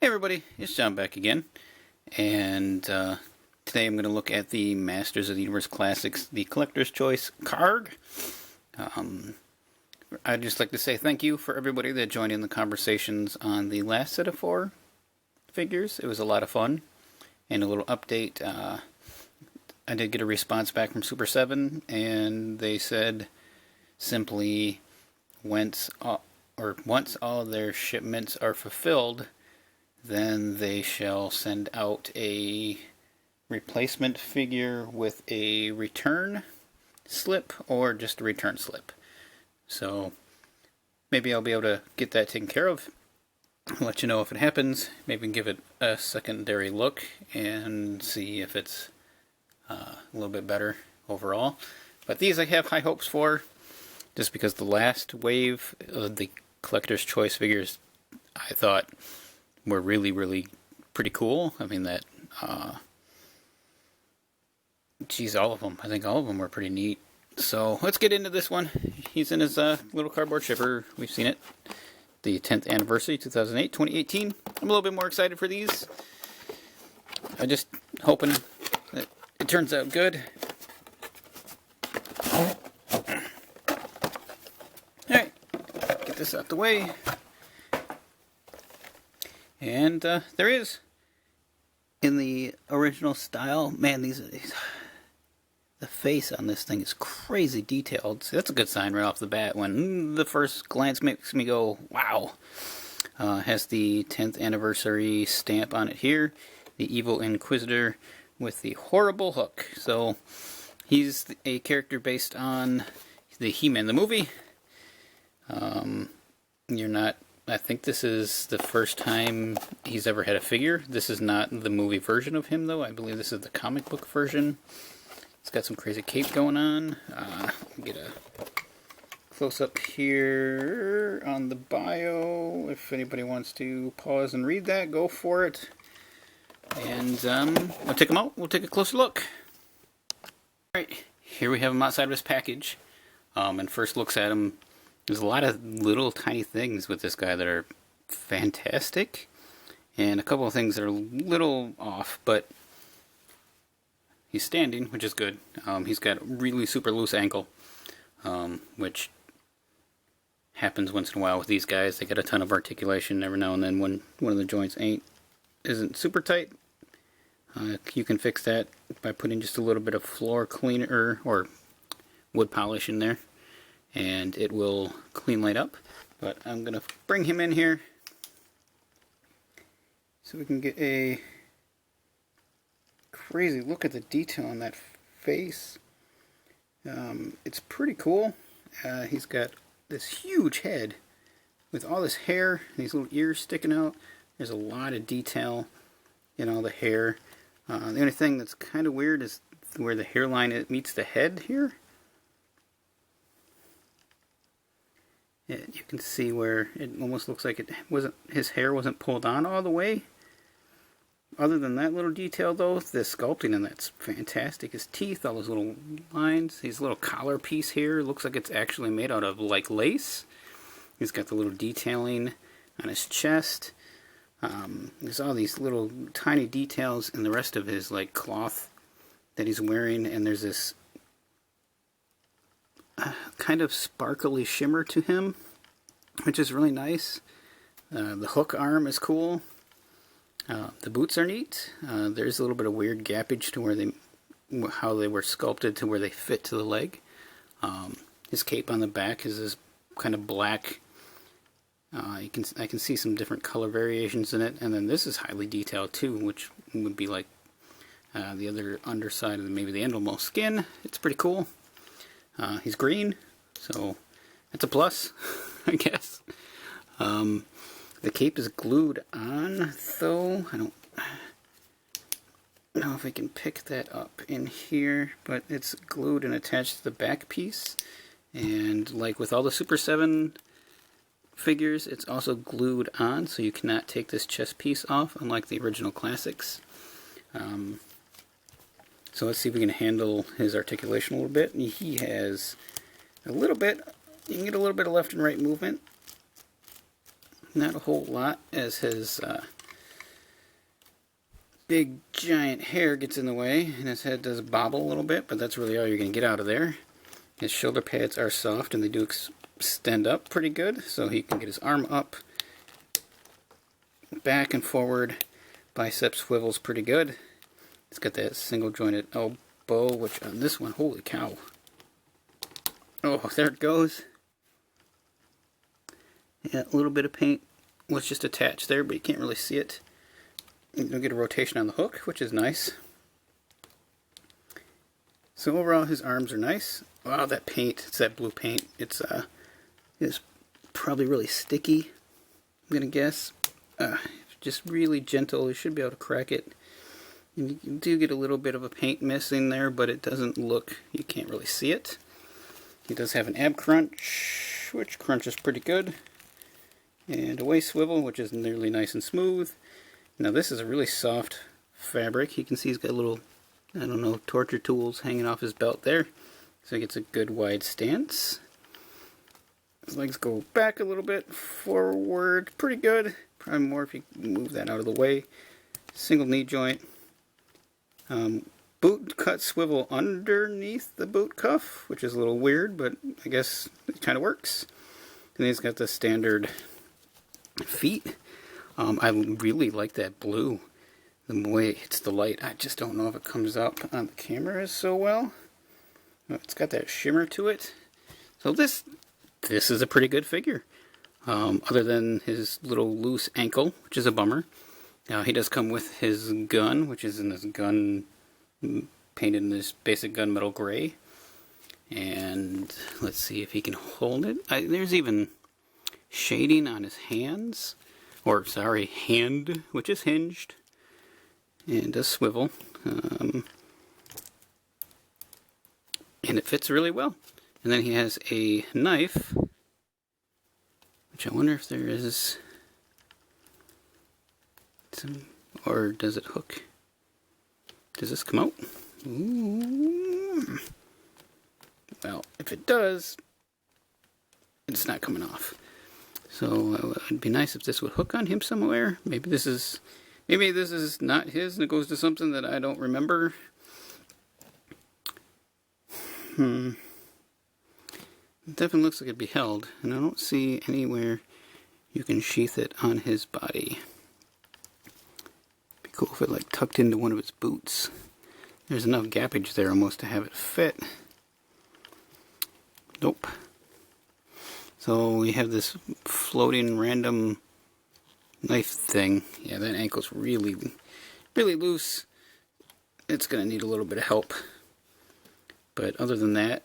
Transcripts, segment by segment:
Hey everybody, it's John back again, and today I'm going to look at the Masters of the Universe Classics, the Collector's Choice KARG. I'd just like to say thank you for everybody that joined in the conversations on the last set of 4 figures. It was a lot of fun, and a little update. I did get a response back from SUPER7, and they said simply, once all their shipments are fulfilled, then they shall send out a replacement figure with a return slip or just a return slip. So maybe I'll be able to get that taken care of. I'll let you know if it happens. Maybe give it a secondary look and see if it's a little bit better overall. But these I have high hopes for, just because the last wave of the Collector's Choice figures I thought were really pretty cool. I mean, that geez, all of them. I think all of them were pretty neat. So let's get into this one. He's in his little cardboard shipper. We've seen it. The 10th anniversary, 2018. I'm a little bit more excited for these. I'm just hoping that it turns out good. Alright, get this out the way. And there he is, in the original style. Man, the face on this thing is crazy detailed. See, that's a good sign right off the bat when the first glance makes me go, wow. Has the 10th anniversary stamp on it here. The Evil Inquisitor with the horrible hook. So he's a character based on the He-Man the movie. I think this is the first time he's ever had a figure. This is not the movie version of him, though. I believe this is the comic book version. It's got some crazy cape going on. Get a close-up here on the bio. If anybody wants to pause and read that, go for it. And I'll take him out. We'll take a closer look. Alright, here we have him outside of his package. And first looks at him. There's a lot of little tiny things with this guy that are fantastic, and a couple of things that are a little off, but he's standing, which is good. He's got a really super loose ankle, which happens once in a while with these guys. They get a ton of articulation every now and then when one of the joints isn't super tight. You can fix that by putting just a little bit of floor cleaner or wood polish in there, and it will clean right up. But I'm going to bring him in here so we can get a crazy look at the detail on that face. It's pretty cool. He's got this huge head with all this hair and these little ears sticking out. There's a lot of detail in all the hair. The only thing that's kind of weird is where the hairline meets the head here. You can see where it almost looks like his hair wasn't pulled on all the way. Other than that little detail, though, the sculpting and that's fantastic. His teeth, all those little lines, his little collar piece here looks like it's actually made out of like lace. He's got the little detailing on his chest. There's all these little tiny details in the rest of his like cloth that he's wearing, and there's this kind of sparkly shimmer to him, which is really nice. The hook arm is cool. The boots are neat. There's a little bit of weird gappage to how they were sculpted to where they fit to the leg. His cape on the back is this kind of black. I can see some different color variations in it, and then this is highly detailed too, which would be like the other underside of maybe the animal skin. It's pretty cool. He's green, so that's a plus, I guess. The cape is glued on, though. I don't know if I can pick that up in here, but it's glued and attached to the back piece. And like with all the SUPER7 figures, it's also glued on, so you cannot take this chest piece off, unlike the original classics. So let's see if we can handle his articulation a little bit. He has a little bit, you can get a little bit of left and right movement. Not a whole lot, as his big giant hair gets in the way, and his head does bobble a little bit, but that's really all you're going to get out of there. His shoulder pads are soft, and they do extend up pretty good, so he can get his arm up, back and forward. Bicep swivels pretty good. It's got that single jointed elbow, which on this one, holy cow. Oh, there it goes. Yeah, a little bit of paint was just attached there, but you can't really see it. You'll get a rotation on the hook, which is nice. So overall, his arms are nice. Wow, that paint, it's that blue paint. It's probably really sticky, I'm gonna guess. Just really gentle. You should be able to crack it. And you do get a little bit of a paint missing there, but it doesn't look, you can't really see it. He does have an ab crunch, which crunches pretty good. And a waist swivel, which is nearly nice and smooth. Now this is a really soft fabric. You can see he's got little, I don't know, torture tools hanging off his belt there. So he gets a good wide stance. His legs go back a little bit, forward, pretty good. Probably more if you move that out of the way. Single knee joint. Boot cut swivel underneath the boot cuff, which is a little weird, but I guess it kind of works. And he's got the standard feet. I really like that blue. The way it hits the light, I just don't know if it comes up on the camera so well. It's got that shimmer to it. So this is a pretty good figure. Other than his little loose ankle, which is a bummer. He does come with his gun, which is in this gun, painted in this basic gunmetal gray. And let's see if he can hold it. There's even shading on his hands. Or, sorry, hand, which is hinged. And does swivel. And it fits really well. And then he has a knife, which I wonder if there is some, or does it hook? Does this come out? Ooh. Well, if it does, it's not coming off. So it would be nice if this would hook on him somewhere. Maybe this is not his and it goes to something that I don't remember. It definitely looks like it'd be held, and I don't see anywhere you can sheath it on his body. Be cool if it like tucked into one of his boots. There's enough gappage there almost to have it fit. Nope. So we have this floating random knife thing. Yeah, that ankle's really, really loose. It's gonna need a little bit of help. But other than that,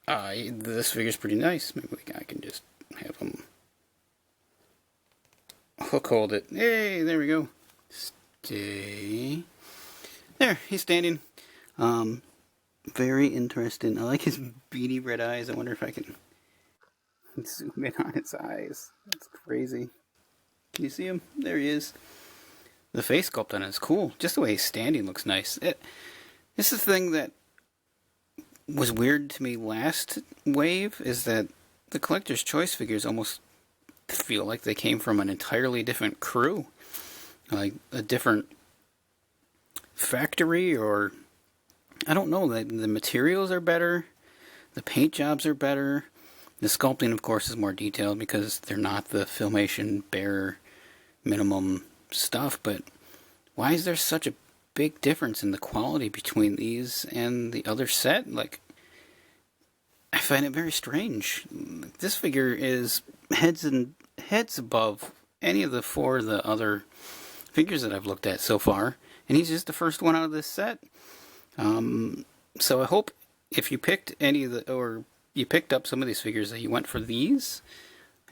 this figure's pretty nice. Maybe I can just have him hook hold it. Hey, there we go. Stay. There, he's standing. Very interesting. I like his beady red eyes. I wonder if I can zoom in on his eyes. That's crazy. Can you see him? There he is. The face sculpt on it is cool. Just the way he's standing looks nice. This is the thing that was weird to me last wave, is that the collector's choice figures almost feel like they came from an entirely different crew. Like a different factory, or I don't know, the materials are better, the paint jobs are better. The sculpting, of course, is more detailed because they're not the Filmation bare minimum stuff, but why is there such a big difference in the quality between these and the other set? Like, I find it very strange. This figure is heads above any of the other figures that I've looked at so far, and he's just the first one out of this set. So I hope if you picked any of or you picked up some of these figures that you went for these,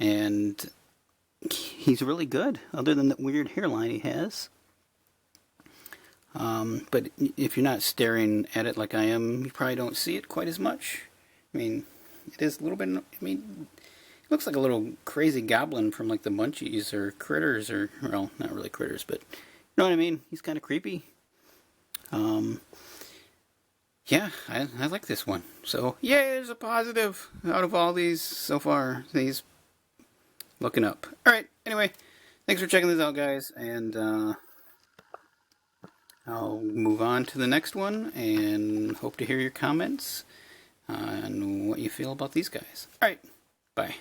and he's really good, other than that weird hairline he has. But if you're not staring at it like I am, you probably don't see it quite as much. I mean, it is a little bit, I mean, it looks like a little crazy goblin from like the Munchies or Critters, or, well, not really Critters, but you know what I mean? He's kind of creepy. Yeah, I like this one. So, yeah, there's a positive out of all these so far. He's looking up. Alright, anyway, thanks for checking this out, guys, and I'll move on to the next one and hope to hear your comments on what you feel about these guys. Alright, bye.